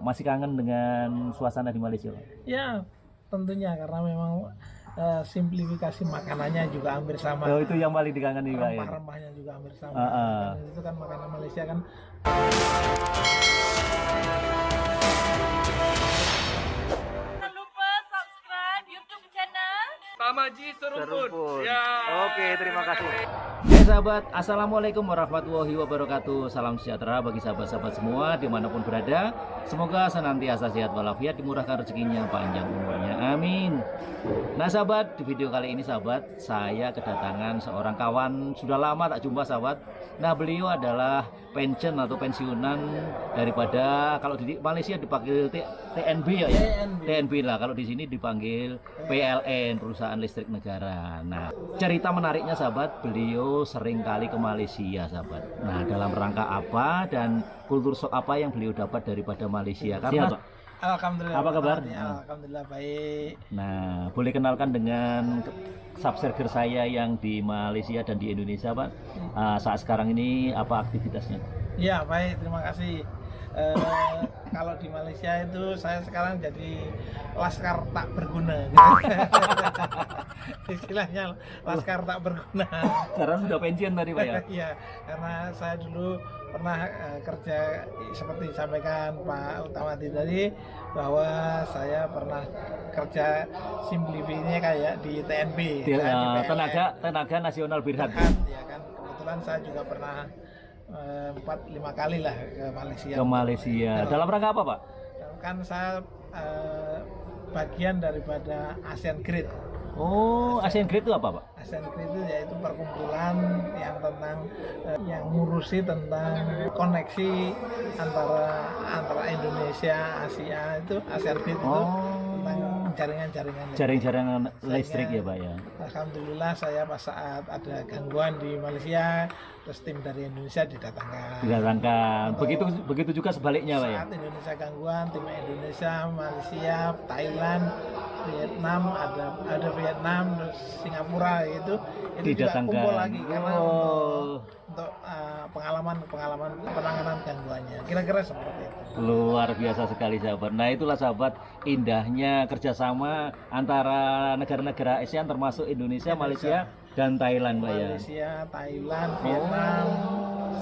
Masih kangen dengan suasana di Malaysia, Pak? Ya, tentunya karena memang simplifikasi makanannya juga hampir sama. Oh, itu yang paling dikangeni, Pak ya. Rempah-rempahnya juga hampir sama. Ah. Kan itu kan makanan Malaysia kan. Jangan lupa subscribe YouTube channel Tamaji Seruput. Ya. Oke, terima kasih. Hai sahabat, assalamualaikum warahmatullahi wabarakatuh. Salam sejahtera bagi sahabat-sahabat semua dimanapun berada. Semoga senantiasa sehat walafiat, dimurahkan rezekinya, panjang umurnya, amin. Nah sahabat, di video kali ini sahabat, saya kedatangan seorang kawan. Sudah lama tak jumpa sahabat. Nah beliau adalah pensiun atau pensiunan daripada, kalau di Malaysia dipanggil TNB ya, TNB lah. Kalau di sini dipanggil PLN, perusahaan listrik negara. Nah cerita menariknya sahabat, beliau sering kali ke Malaysia sahabat. Nah dalam rangka apa dan kultur shock apa yang beliau dapat daripada Malaysia? Karena Alhamdulillah. apa kabar? Alhamdulillah baik. Nah, boleh kenalkan dengan subscriber saya yang di Malaysia dan di Indonesia, Pak. Saat sekarang ini apa aktivitasnya? Ya baik, terima kasih. Kalau di Malaysia itu saya sekarang jadi laskar tak berguna. Istilahnya laskar tak berguna. Karena sudah pensiun tadi, Pak ya? Iya, karena saya dulu pernah kerja seperti disampaikan Pak Utamati tadi, bahwa saya pernah kerja simplifinya kayak di TNB, Tenaga Nasional Berhad. Ya kan, kebetulan saya juga pernah 4-5 kali lah ke Malaysia. Ke Malaysia. Dalam rangka apa, Pak? Kan saya bagian daripada ASEAN Grid. Oh, ASEAN Grid itu apa, Pak? ASEAN Grid itu yaitu perkumpulan yang tentang yang ngurusi tentang koneksi antara Indonesia, Asia, itu ASEAN Grid itu tentang jaringan-jaringan listrik ya, Pak ya. Alhamdulillah saya pas saat ada gangguan di Malaysia, terus tim dari Indonesia didatangkan. Begitu juga sebaliknya, Pak ya. Saat Indonesia gangguan, tim Indonesia, Malaysia, Thailand, Vietnam, ada Vietnam, terus Singapura itu didatangkan. juga kumpul lagi karena untuk pengalaman penanganan gangguannya. Kira-kira seperti itu. Luar biasa sekali sahabat. Nah itulah sahabat indahnya kerjasama antara negara-negara ASEAN termasuk Indonesia, Malaysia dan Thailand, Pak ya. Malaysia, Thailand, Vietnam,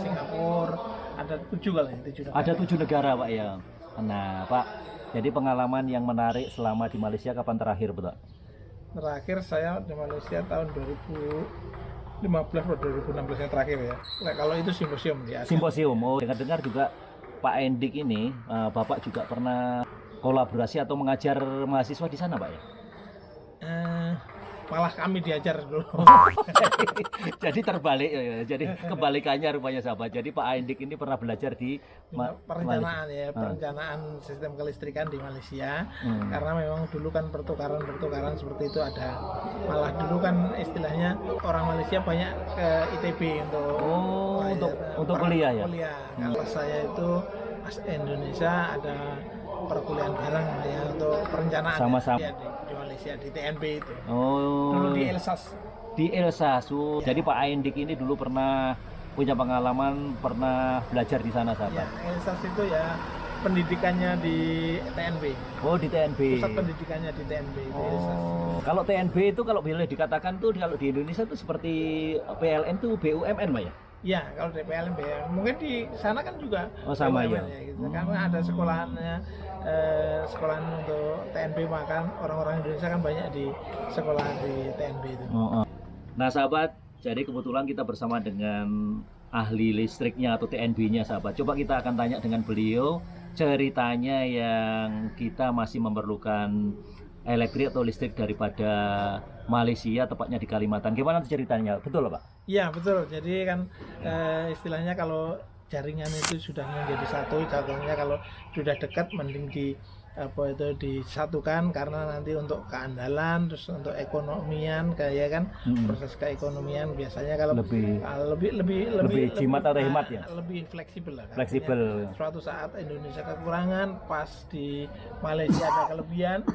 Singapura, ada 7 kali. Ada 7 negara, Pak ya. Nah Pak, jadi pengalaman yang menarik selama di Malaysia kapan terakhir, Pak? Terakhir saya di Malaysia tahun 2015 atau 2016 yang terakhir ya. Nah, kalau itu simposium di ASEAN. Simposium. Oh, dengar-dengar juga Pak Endik ini, Bapak juga pernah kolaborasi atau mengajar mahasiswa di sana, Pak ya? Malah kami diajar dulu. Jadi terbalik ya. Jadi kebalikannya rupanya sahabat. Jadi Pak Endik ini pernah belajar di perencanaan ya, perencanaan sistem kelistrikan di Malaysia. Karena memang dulu kan pertukaran seperti itu ada. Malah dulu kan istilahnya orang Malaysia banyak ke ITB untuk kuliah ya. Kalau saya itu Indonesia ada perkuliahan bareng ya untuk perencanaan sama-sama ya, di Malaysia di TNB itu. Oh. Dulu di Elsas. Di Elsas. Ya. Jadi Pak Endik ini dulu pernah punya pengalaman, pernah belajar di sana, sahabat. Ya, Elsas itu ya pendidikannya di TNB. Oh, di TNB. Pusat pendidikannya di TNB. Oh. Kalau TNB itu kalau boleh dikatakan tuh kalau di Indonesia tuh seperti PLN tuh BUMN, Pak ya? Ya, kalau di PLN mungkin di sana kan juga sama BUMN, ya. Gitu. Karena ada sekolahannya sekolahan untuk TNB, makan orang-orang Indonesia kan banyak di sekolah di TNB itu. Nah sahabat, jadi kebetulan kita bersama dengan ahli listriknya atau TNB-nya sahabat. Coba kita akan tanya dengan beliau ceritanya yang kita masih memerlukan elektrik atau listrik daripada Malaysia, tepatnya di Kalimantan. Gimana ceritanya? Betul Pak? Iya betul. Jadi kan istilahnya kalau jaringan itu sudah menjadi satu, contohnya kalau sudah dekat mending disatukan, karena nanti untuk keandalan, terus untuk ekonomian kayak kan proses keekonomian biasanya kalau lebih jimat atau hemat ya, lebih fleksibel lah. Fleksibel. Suatu saat Indonesia kekurangan, pas di Malaysia ada kelebihan,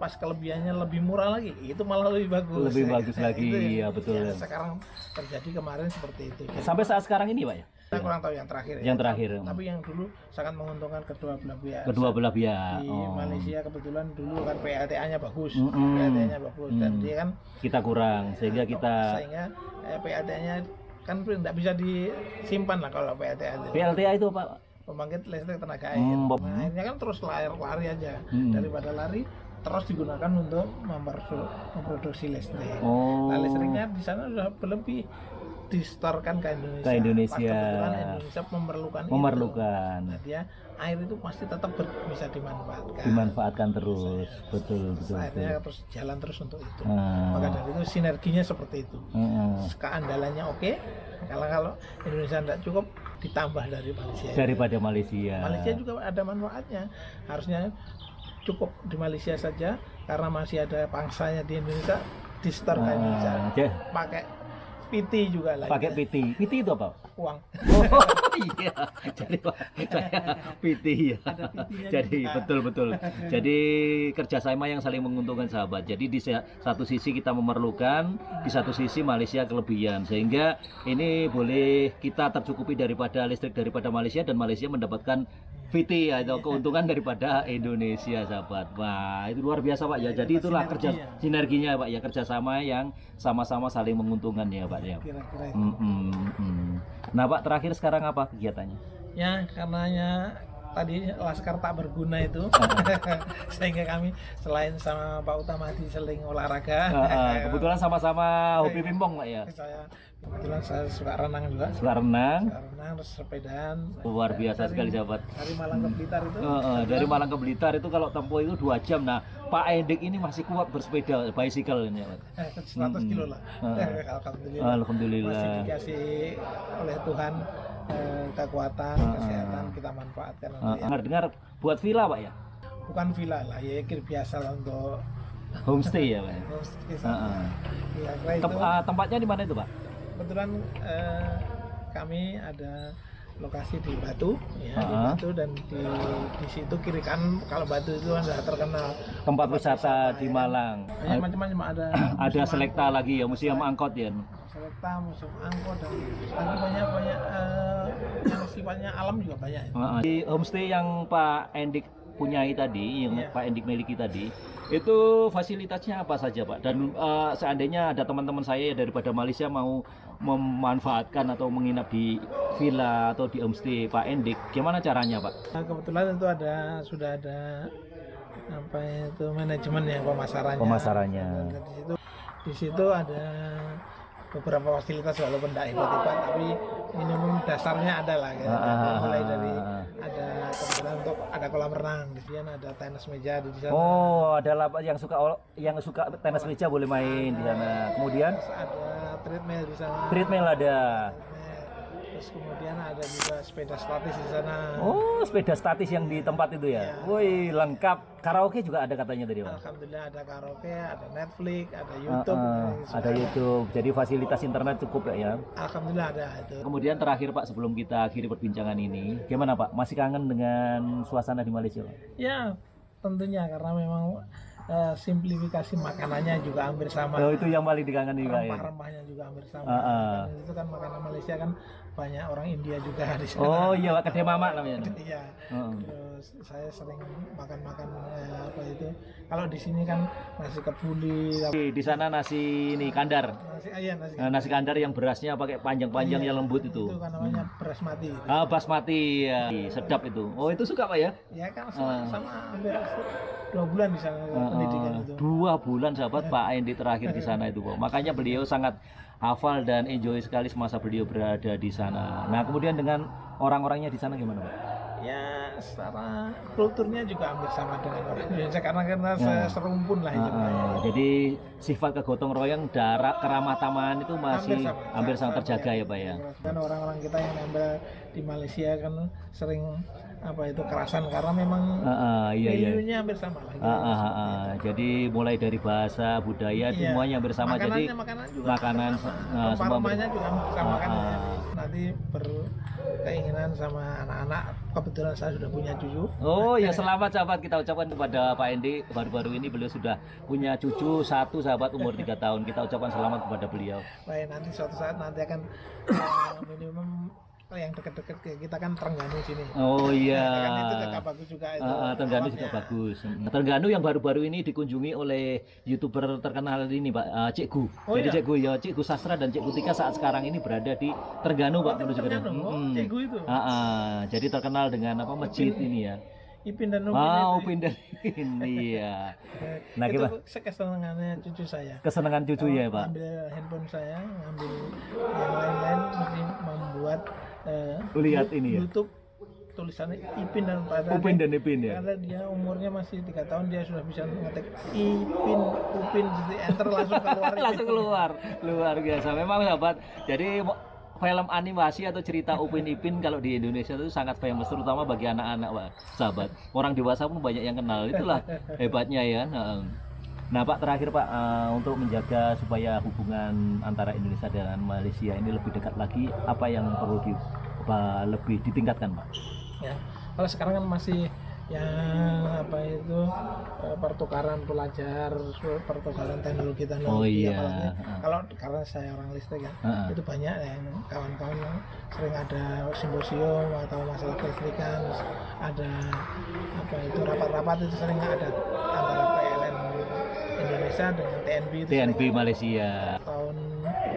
pas kelebihannya lebih murah lagi, itu malah lebih bagus lagi. Itu ya betul ya, sekarang terjadi kemarin seperti itu. Sampai saat sekarang ini Pak ya? Saya kurang tahu yang terakhir. Yang terakhir. Tapi yang dulu sangat menguntungkan kedua belah pihak. Kedua belah pihak. Di Malaysia kebetulan dulu kan PLTA-nya bagus, dan dia kan kita kurang sehingga PLTA-nya kan tidak bisa disimpan lah kalau PLTA itu. PLTA itu Pak? Pembangkit listrik tenaga air. Nah, akhirnya kan terus lari aja daripada lari terus digunakan untuk memproduksi listrik. Nah, listriknya di sana sudah berlebih distorkan ke Indonesia. Kebetulan Indonesia memerlukan. Nah, dia air itu pasti tetap bisa dimanfaatkan terus. Betul. Akhirnya terus jalan terus untuk itu. Maka dari itu sinerginya seperti itu. Keandalannya oke. Kalau Indonesia tidak cukup, ditambah dari Malaysia. Daripada Malaysia. Malaysia juga ada manfaatnya. Harusnya cukup di Malaysia saja karena masih ada pangsanya di Indonesia, di-store ke Indonesia. Pakai PT juga lagi. Pakai PT. PT itu apa? Uang. Oh iya. Jadi saya PT ya. Jadi betul. Jadi kerjasama yang saling menguntungkan sahabat. Jadi di satu sisi kita memerlukan, di satu sisi Malaysia kelebihan. Sehingga ini boleh kita tercukupi daripada listrik daripada Malaysia dan Malaysia mendapatkan VT atau keuntungan daripada Indonesia sahabat. Wah itu luar biasa Pak ya. Jadi itulah kerja sinerginya Pak ya, kerjasama yang sama-sama saling menguntungkan ya Pak ya. Kira-kira itu. Nah Pak terakhir sekarang apa kegiatannya? Ya karenanya tadi Laskar tak berguna itu sehingga kami selain sama Pak Utamadi seling olahraga. Kebetulan sama-sama hobi pingpong Pak ya. Kebetulan saya suka renang juga. Suka renang terus sepedaan. Luar biasa sekali sahabat. Dari Malang ke Blitar itu. Dari Malang ke Blitar itu kalau tempuh itu 2 jam. Nah Pak Endik ini masih kuat bersepeda bicycle ini. 100 kilo lah. Alhamdulillah. Masih dikasih oleh Tuhan kekuatan, kesehatan kita manfaatkan. Dengar buat villa Pak ya? Bukan villa lah, ya biasa lah untuk homestay ya Pak. Tempatnya di mana itu Pak? Kebetulan kami ada lokasi di Batu, ya, di Batu dan di situ kiri kan kalau Batu itu sudah terkenal tempat wisata di Malang. Banyak macam-macam ada Selekta lagi ya, museum angkot ya. Selekta, museum angkot dan lagi banyak yang sifatnya alam juga banyak. Di homestay yang Pak Endik punyai tadi, yang Pak Endik miliki tadi, itu fasilitasnya apa saja Pak? Dan seandainya ada teman-teman saya daripada Malaysia mau memanfaatkan atau menginap di villa atau di homestay Pak Endik, gimana caranya Pak? Kebetulan itu sudah ada manajemen yang pemasarannya. Di situ ada beberapa fasilitas walaupun tidak hebat-hebat tapi minimum dasarnya ada lah ya. Mulai dari kebetulan untuk ada kolam renang, kemudian ada tenis meja di sana. Ada yang suka tenis meja boleh main di sana. Kemudian ada treadmill di sana. Treadmill ada. Terus kemudian ada juga sepeda statis di sana. Sepeda statis yang di tempat itu ya. Woi, lengkap. Karaoke juga ada katanya tadi Pak. Alhamdulillah ada karaoke, ada Netflix, ada YouTube. Ada YouTube. Jadi fasilitas internet cukup ya. Alhamdulillah ada itu. Kemudian terakhir Pak sebelum kita akhiri perbincangan ini, gimana Pak? Masih kangen dengan suasana di Malaysia Pak? Ya, tentunya karena memang simplifikasi makanannya juga hampir sama. Itu yang paling dikangenin Pak ya. Rempah-rempahnya juga hampir sama. Itu kan makanan Malaysia kan banyak orang India juga di sana. Oh iya Pak, kedai mamak namanya. Iya. Terus saya sering makan apa itu. Kalau di sini kan nasi kebuli. Di sana nasi kandar. Nasi kandar yang berasnya pakai panjang-panjang yang lembut itu. Itu kan namanya basmati. Basmati ya. Sedap itu. Oh itu suka Pak ya? Ya kan sama hampir 2 bulan di sana pendidikan itu. 2 bulan sahabat Pak Endik terakhir di sana itu Pak. Makanya beliau sangat hafal dan enjoy sekali semasa beliau berada di sana. Nah kemudian dengan orang-orangnya di sana gimana Pak? Ya secara kulturnya juga hampir sama dengan orang Indonesia karena serumpun lah hidupnya. Jadi sifat kegotong royong, keramah tamahan itu masih hampir sama terjaga ya Pak ya. Kan orang-orang kita yang nempel di Malaysia kan sering kerasan karena memang value-nya hampir sama lah. Jadi mulai dari bahasa, budaya semuanya hampir sama. Jadi makanan rempah-rempahnya juga sama kan. Nanti berkeinginan sama anak-anak, kebetulan saya sudah punya cucu. Oh ya selamat sahabat, kita ucapkan kepada Pak Endik. Baru-baru ini beliau sudah punya cucu 1 sahabat umur 3 tahun. Kita ucapkan selamat kepada beliau. Baik, nanti suatu saat nanti akan minimum yang dekat-dekat ke kita kan Terengganu sini. Oh iya. Kan itu juga bagus juga itu. Terengganu juga alamnya. bagus. Terengganu yang baru-baru ini dikunjungi oleh YouTuber terkenal ini Pak, Cik Gu. Oh, Jadi iya? Cik Gu ya, Cik Gu Sastra dan Cik Gu Tika saat sekarang ini berada di Terengganu Pak menuju ke Terengganu, Cik Gu itu. Jadi terkenal dengan apa masjid ini ya. Ipin dan Upin itu. Upin dan ini ya. Nah, itu gimana? kesenangannya cucu saya. Kesenangan cucu ya Pak. Ambil handphone saya, ambil yang lain-lain mesti membuat Lihat ini ya. YouTube tulisannya Ipin dan Upin. Upin dan Ipin ya. Karena dia umurnya masih 3 tahun, dia sudah bisa ngetik Ipin, Upin, enter langsung keluar. Langsung keluar, luar biasa. Memang sahabat. Jadi film animasi atau cerita Upin Ipin kalau di Indonesia itu sangat famous, terutama bagi anak-anak Pak, sahabat. Orang dewasa pun banyak yang kenal. Itulah hebatnya ya. Nah Pak, terakhir Pak, untuk menjaga supaya hubungan antara Indonesia dan Malaysia ini lebih dekat lagi, apa yang perlu lebih ditingkatkan Pak? Ya, kalau sekarang kan masih yang apa itu pertukaran pelajar, pertukaran teknologi. Oh iya. Apalagi kalau karena saya orang listrik ya, itu banyak yang kawan-kawan yang sering ada simposium atau masalah kelistrikan, ada apa itu rapat-rapat itu sering ada antara PLN Indonesia dengan TNB itu TNB sering. Malaysia. Tahun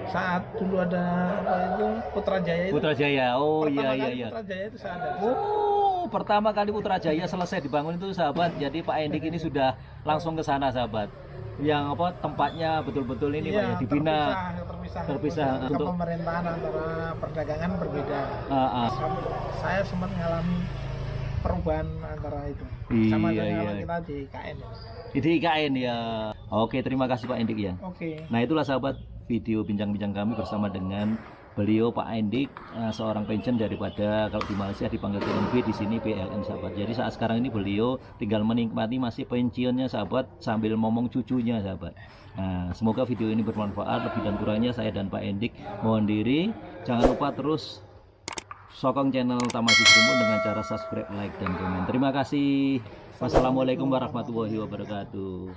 saat dulu ada apa itu Putrajaya itu. Putrajaya. Oh Pertama iya kali iya. Putrajaya itu saya ada. Pertama kali Putrajaya selesai dibangun itu sahabat. Jadi Pak Endik ini sudah langsung ke sana sahabat. Yang apa tempatnya betul-betul ini Pak ya dibina. Terpisah Ke untuk pemerintahan antara perdagangan berbeda. Saya sempat mengalami perubahan antara itu. Sama Iya, dengan iya. kita di KN. Di IKN ya. Oke, terima kasih Pak Endik ya. Oke. Nah itulah sahabat video bincang-bincang kami bersama dengan beliau Pak Endik, seorang pensiun daripada kalau di Malaysia dipanggil TNB, di sini PLN sahabat. Jadi saat sekarang ini beliau tinggal menikmati masih pensiunnya sahabat sambil ngomong cucunya sahabat. Nah, semoga video ini bermanfaat. Lebih dan kurangnya saya dan Pak Endik mohon diri. Jangan lupa terus sokong channel Tamaji Sumur dengan cara subscribe, like, dan komen. Terima kasih. Wassalamualaikum warahmatullahi wabarakatuh.